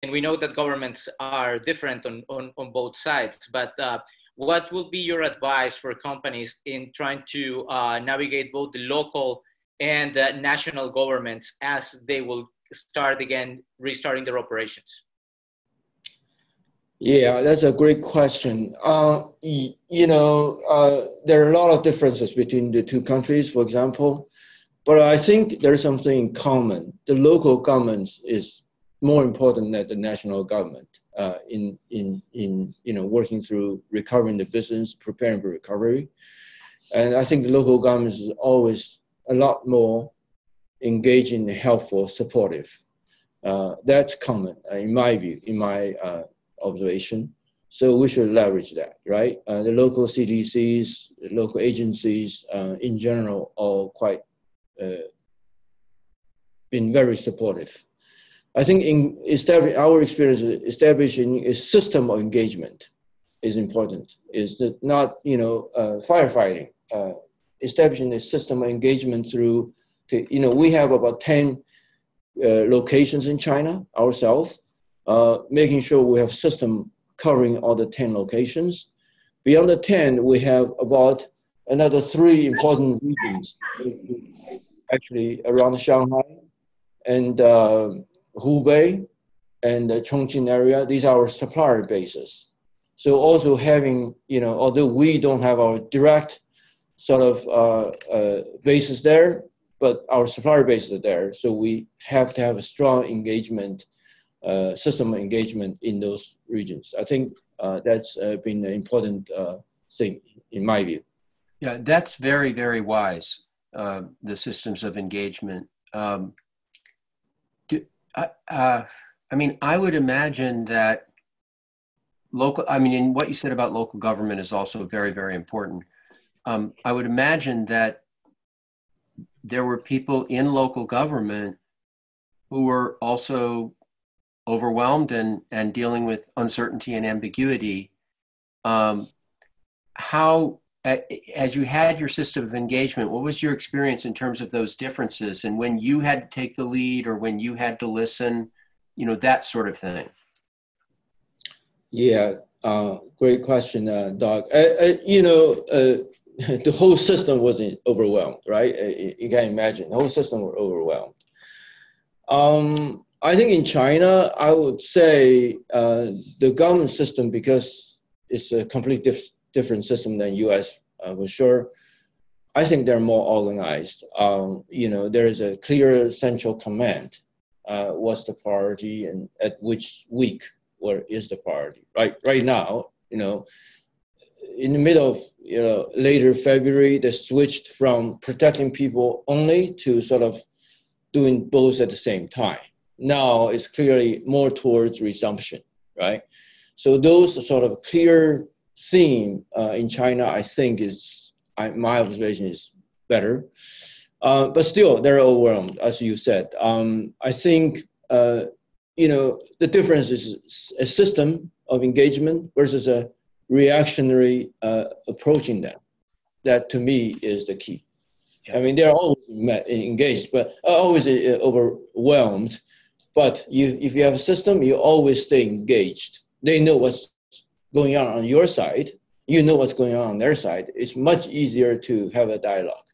and we know that governments are different on both sides, but what will be your advice for companies in trying to navigate both the local and national governments as they will restarting their operations? Yeah, that's a great question. You know, there are a lot of differences between the two countries, for example, but I think there's something in common. The local governments is more important than the national government in you know, working through recovering the business, preparing for recovery. And I think the local governments is always a lot more engaging, helpful, supportive. That's common in my view, in my observation. So we should leverage that, right? The local CDCs, the local agencies in general are quite been very supportive. I think in our experience, establishing a system of engagement is important. Is that not, you know, firefighting? Establishing a system of engagement through, you know, we have about 10 locations in China ourselves, making sure we have system covering all the 10 locations. Beyond the 10, we have about another 3 important regions, actually around Shanghai and Hubei and the Chongqing area. These are our supplier bases. So also having, you know, although we don't have our direct sort of bases there, but our supplier bases are there. So we have to have a strong engagement, system of engagement in those regions. I think that's been an important thing in my view. Yeah, that's very, very wise, the systems of engagement. I mean, I would imagine that and what you said about local government is also very, very important. I would imagine that there were people in local government who were also overwhelmed and dealing with uncertainty and ambiguity. How, as you had your system of engagement, what was your experience in terms of those differences, and when you had to take the lead or when you had to listen, you know, that sort of thing? Yeah, great question, Doug. You know, the whole system wasn't overwhelmed, right? You can imagine the whole system was overwhelmed. I think in China, I would say the government system, because it's a completely different system than US for sure. I think they're more organized. You know, there is a clear central command. What's the priority and at which week where is the priority? Right now, you know, in the middle of, you know, later February, they switched from protecting people only to sort of doing both at the same time. Now it's clearly more towards resumption, right? So those sort of clear theme in China, I think my observation is better. But still, they're overwhelmed, as you said. I think, you know, the difference is a system of engagement versus a reactionary approaching them. That, to me, is the key. I mean, they're always engaged, but always overwhelmed. But if you have a system, you always stay engaged. They know what's going on your side. You know what's going on their side. It's much easier to have a dialogue.